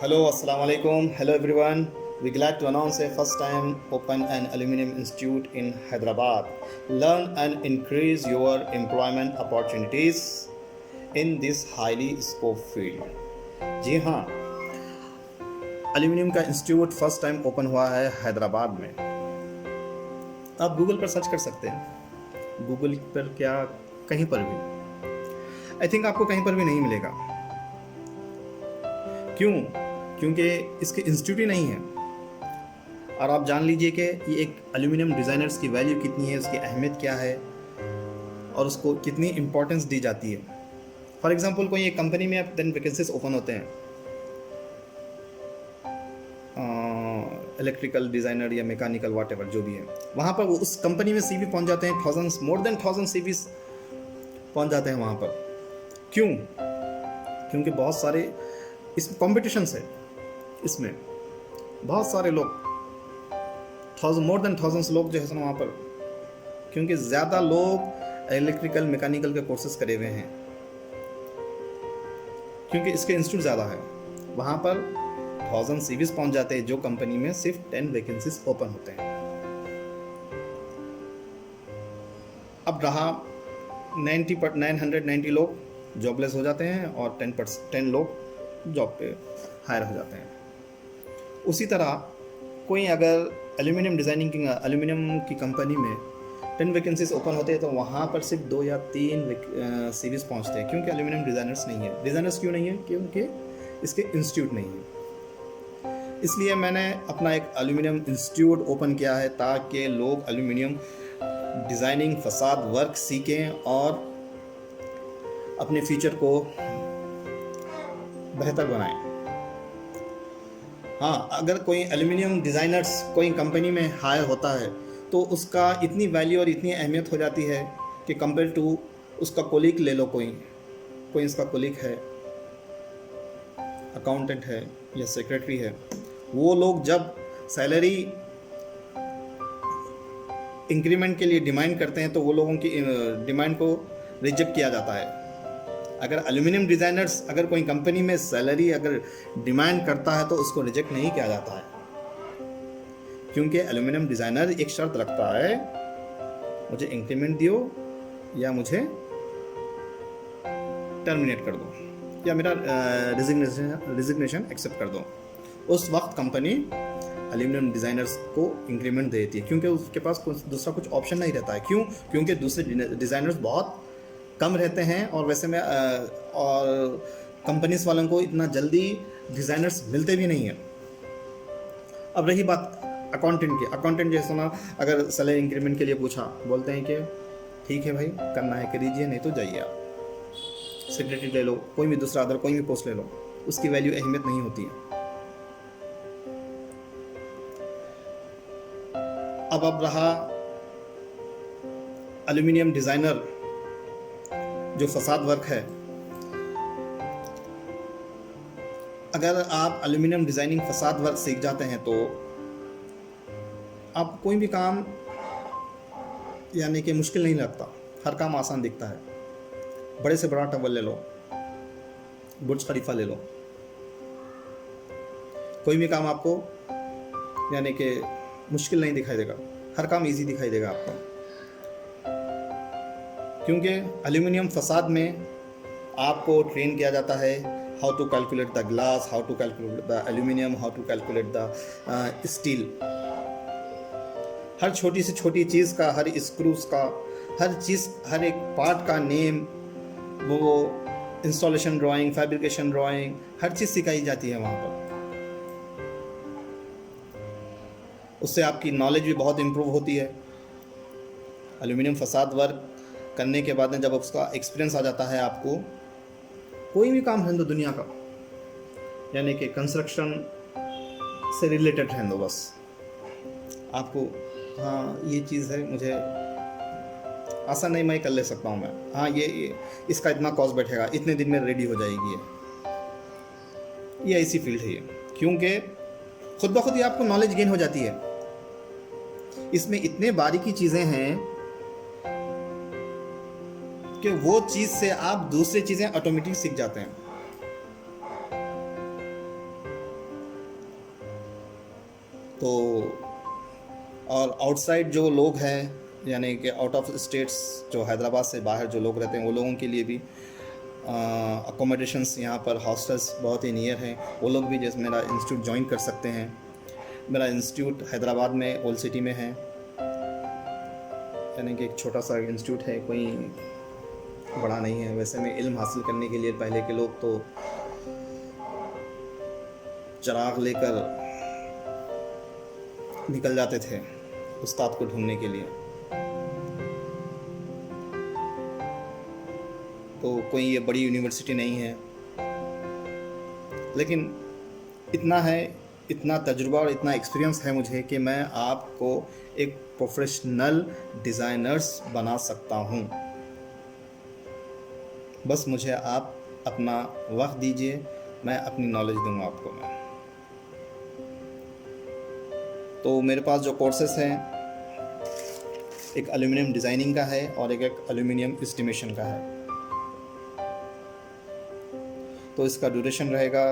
Hello, Assalamu alaikum. Hello, everyone. We're glad to announce a first time open an aluminum institute in Hyderabad. Learn and increase your employment opportunities in this highly scope field. जी हाँ, aluminium का institute first time open हुआ है हैदराबाद में। आप Google पर search कर सकते हैं। गूगल पर क्या, कहीं पर भी, आई थिंक आपको कहीं पर भी नहीं मिलेगा। क्यों? क्योंकि इसके इंस्टीट्यूट ही नहीं है। और आप जान लीजिए कि ये एक एल्यूमिनियम डिज़ाइनर्स की वैल्यू कितनी है, उसकी अहमियत क्या है और उसको कितनी इम्पोर्टेंस दी जाती है। फॉर एग्जांपल कोई एक कंपनी में अब 10 वैकेंसीज ओपन होते हैं, इलेक्ट्रिकल डिज़ाइनर या मैकेनिकल वाट जो भी है, वहाँ पर उस कंपनी में सीवी पहुँच जाते हैं, थाउजेंड्स, मोर देन 1000 सीवीज पहुँच जाते हैं वहाँ पर। क्यों? क्योंकि बहुत सारे इस कॉम्पिटिशन है, इसमें बहुत सारे लोग, मोर देन थाउजेंड्स लोग जो है वहाँ पर, क्योंकि ज़्यादा लोग इलेक्ट्रिकल मैकेनिकल के कोर्सेज करे हुए हैं, क्योंकि इसके इंस्टीट्यूट ज़्यादा है। वहाँ पर 1000 सीवीज पहुँच जाते हैं, जो कंपनी में सिर्फ 10 वैकेंसीज ओपन होते हैं। अब रहा 990 लोग जॉबलेस हो जाते हैं और 10 लोग जॉब पे हायर हो जाते हैं। उसी तरह कोई अगर एल्यूमिनियम एल्यूमिनियम की कंपनी में 10 वैकेंसीज ओपन होते हैं तो वहाँ पर सिर्फ 2 या 3 सीरीज पहुँचते हैं, क्योंकि एल्यूमिनियम डिज़ाइनर्स नहीं है। डिज़ाइनर्स क्यों नहीं है? क्योंकि इसके इंस्टीट्यूट नहीं है। इसलिए मैंने अपना एक एल्यूमिनियम इंस्टीट्यूट ओपन किया है, ताकि लोग एल्यूमिनियम डिज़ाइनिंग, फसाद वर्क सीखें और अपने फ्यूचर को बेहतर बनाएं। हाँ, अगर कोई एल्यूमिनियम डिज़ाइनर्स कोई कंपनी में हायर होता है तो उसका इतनी वैल्यू और इतनी अहमियत हो जाती है कि कंपेयर टू उसका कोलीग ले लो, कोई इसका कोलीग है, अकाउंटेंट है या सेक्रेटरी है, वो लोग जब सैलरी इंक्रीमेंट के लिए डिमांड करते हैं तो वो लोगों की डिमांड को रिजेक्ट किया जाता है। अगर एल्यूमिनियम डिज़ाइनर्स अगर कोई कंपनी में सैलरी अगर डिमांड करता है तो उसको रिजेक्ट नहीं किया जाता है, क्योंकि एल्यूमिनियम डिज़ाइनर एक शर्त रखता है, मुझे इंक्रीमेंट दियो या मुझे टर्मिनेट कर दो या मेरा रिजिग्नेशन एक्सेप्ट कर दो। उस वक्त कंपनी एल्यूमिनियम डिज़ाइनर्स को इंक्रीमेंट देती है, क्योंकि उसके पास दूसरा कुछ ऑप्शन नहीं रहता है। क्यों? क्योंकि दूसरे डिज़ाइनर्स बहुत कम रहते हैं और वैसे में और कंपनीज वालों को इतना जल्दी डिज़ाइनर्स मिलते भी नहीं हैं। अब रही बात अकाउंटेंट की। अकाउंटेंट जैसे ना, अगर सैलरी इंक्रीमेंट के लिए पूछा, बोलते हैं कि ठीक है भाई, करना है करीजिए, नहीं तो जाइए आप। सेक्रेटरी ले लो, कोई भी दूसरा अदर कोई भी पोस्ट ले लो, उसकी वैल्यू अहमियत नहीं होती है। अब रहा एल्यूमिनियम डिज़ाइनर जो फसाद वर्क है। अगर आप एल्यूमिनियम डिज़ाइनिंग फसाद वर्क सीख जाते हैं तो आप कोई भी काम यानी कि मुश्किल नहीं लगता, हर काम आसान दिखता है। बड़े से बड़ा टावर ले लो, बुर्ज खलीफा ले लो, कोई भी काम आपको यानी कि मुश्किल नहीं दिखाई देगा, हर काम इजी दिखाई देगा आपको, क्योंकि एल्यूमिनियम फसाद में आपको ट्रेन किया जाता है how to calculate the glass, how to calculate the aluminium, how to calculate the steel. हर छोटी से छोटी चीज़ का, हर स्क्रूज का, हर चीज़, हर एक पार्ट का नेम, वो इंस्टॉलेशन ड्राइंग, फैब्रिकेशन ड्राइंग, हर चीज़ सिखाई जाती है वहाँ पर। उससे आपकी नॉलेज भी बहुत इम्प्रूव होती है। एल्यूमिनियम फसाद वर्क करने के बाद में जब उसका एक्सपीरियंस आ जाता है, आपको कोई भी काम है तो दुनिया का, यानी कि कंस्ट्रक्शन से रिलेटेड है तो बस आपको, हाँ ये चीज़ है, मुझे आसान नहीं, मैं कर ले सकता हूँ मैं, हाँ ये इसका इतना कॉस्ट बैठेगा, इतने दिन में रेडी हो जाएगी ये ऐसी फील्ड है ये। क्योंकि खुद ब खुद ही आपको नॉलेज गेन हो जाती है। इसमें इतने बारीकी चीज़ें हैं कि वो चीज़ से आप दूसरी चीज़ें ऑटोमेटिक सीख जाते हैं। तो और आउटसाइड जो लोग हैं, यानी कि आउट ऑफ स्टेट्स, जो हैदराबाद से बाहर जो लोग रहते हैं, वो लोगों के लिए भी अकोमोडेशंस यहाँ पर हॉस्टल्स बहुत ही नियर हैं, वो लोग भी जैसे मेरा इंस्टीट्यूट ज्वाइन कर सकते हैं। मेरा इंस्टीट्यूट हैदराबाद में ओल्ड सिटी में है, यानी कि एक छोटा सा इंस्टीट्यूट है, कोई बड़ा नहीं है। वैसे में इल्म हासिल करने के लिए पहले के लोग तो चिराग लेकर निकल जाते थे उस्ताद को ढूंढने के लिए। तो कोई ये बड़ी यूनिवर्सिटी नहीं है, लेकिन इतना है, इतना तजुर्बा और इतना एक्सपीरियंस है मुझे कि मैं आपको एक प्रोफेशनल डिज़ाइनर्स बना सकता हूँ। बस मुझे आप अपना वक्त दीजिए, मैं अपनी नॉलेज दूंगा आपको मैं। तो मेरे पास जो कोर्सेस हैं, एक एल्यूमिनियम डिज़ाइनिंग का है और एक एल्यूमिनियम एस्टिमेशन का है। तो इसका ड्यूरेशन रहेगा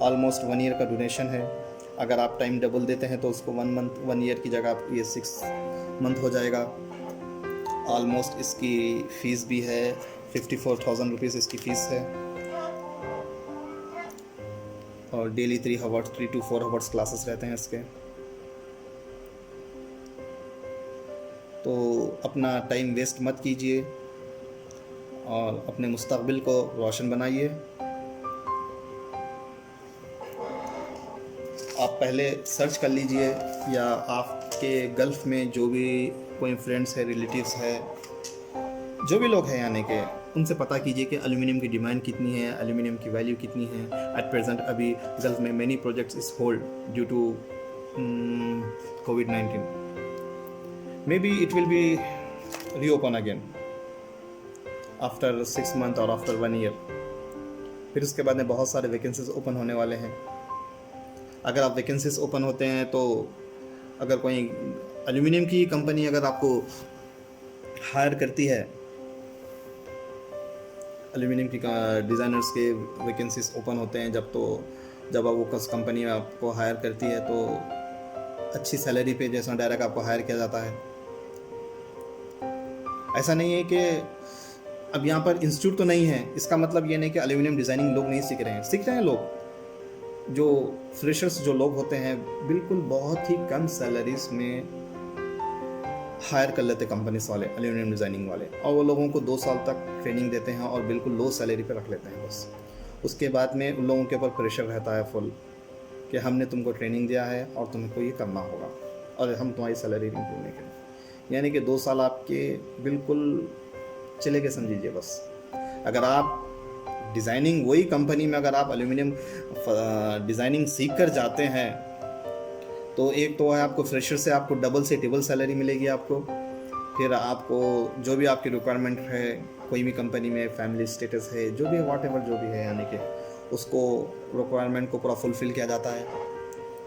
ऑलमोस्ट 1 ईयर का ड्यूरेशन है। अगर आप टाइम डबल देते हैं तो उसको 1 ईयर की जगह आप ये 6 मंथ हो जाएगा। ऑलमोस्ट इसकी फ़ीस भी है 54,000 रुपीज़ इसकी फ़ीस है, और डेली 3 to 4 आवर्स क्लासेस रहते हैं इसके। तो अपना टाइम वेस्ट मत कीजिए और अपने मुस्तकबिल को रोशन बनाइए। आप पहले सर्च कर लीजिए, या आपके गल्फ़ में जो भी कोई फ्रेंड्स है, रिलेटिव्स है, जो भी लोग हैं यानी कि उनसे पता कीजिए कि एल्यूमिनियम की डिमांड कितनी है, एल्यूमिनियम की वैल्यू कितनी है। एट प्रेजेंट अभी गल्फ़ में many projects is hold due to COVID-19। May be it will be reopen again after 6 month और आफ्टर 1 ईयर। फिर उसके बाद में बहुत सारे वैकेंसीज ओपन होने वाले हैं। अगर आप वैकेंसीज ओपन होते हैं तो अगर कोई एल्यूमिनियम की कंपनी अगर आपको हायर करती है, एल्यूमिनियम की डिज़ाइनर्स के वैकेंसीज ओपन होते हैं जब वो कंपनी आपको हायर करती है तो अच्छी सैलरी पे जैसा डायरेक्ट आपको हायर किया जाता है। ऐसा नहीं है कि अब यहाँ पर इंस्टीट्यूट तो नहीं है, इसका मतलब ये नहीं कि एल्यूमिनियम डिज़ाइनिंग लोग नहीं सीख रहे हैं, सीख रहे हैं लोग। जो फ्रेशर्स जो लोग होते हैं बिल्कुल बहुत ही कम सैलरीज में हायर कर लेते कंपनीज वाले, एल्यूमिनियम डिज़ाइनिंग वाले, और वो लोगों को 2 साल तक ट्रेनिंग देते हैं और बिल्कुल लो सैलरी पे रख लेते हैं बस। उसके बाद में उन लोगों के ऊपर प्रेशर रहता है फुल कि हमने तुमको ट्रेनिंग दिया है और तुमको ये करना होगा और हम तुम्हारी सैलरी इंप्रूव नहीं करेंगे। यानी कि 2 साल आपके बिल्कुल चले गए समझिए बस। अगर आप डिज़ाइनिंग वही कंपनी में अगर आप एल्यूमिनियम डिज़ाइनिंग सीख कर जाते हैं तो एक तो है आपको फ्रेशर से आपको डबल से ट्रिपल सैलरी मिलेगी आपको। फिर आपको जो भी आपकी रिक्वायरमेंट है कोई भी कंपनी में, फैमिली स्टेटस है, जो भी वॉट एवर जो भी है, यानी कि उसको रिक्वायरमेंट को पूरा फुलफ़िल किया जाता है।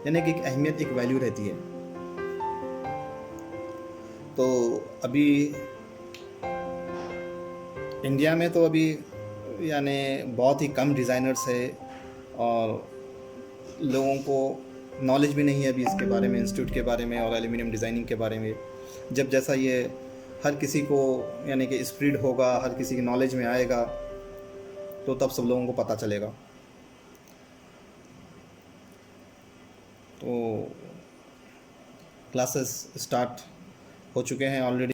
यानी कि एक अहमियत, एक वैल्यू रहती है। तो अभी इंडिया में तो अभी यानी बहुत ही कम डिज़ाइनर्स है और लोगों को नॉलेज भी नहीं है अभी इसके बारे में, इंस्टीट्यूट के बारे में और एल्यूमिनियम डिज़ाइनिंग के बारे में। जब जैसा ये हर किसी को यानी कि स्प्रेड होगा, हर किसी की नॉलेज में आएगा, तो तब सब लोगों को पता चलेगा। तो क्लासेस स्टार्ट हो चुके हैं ऑलरेडी।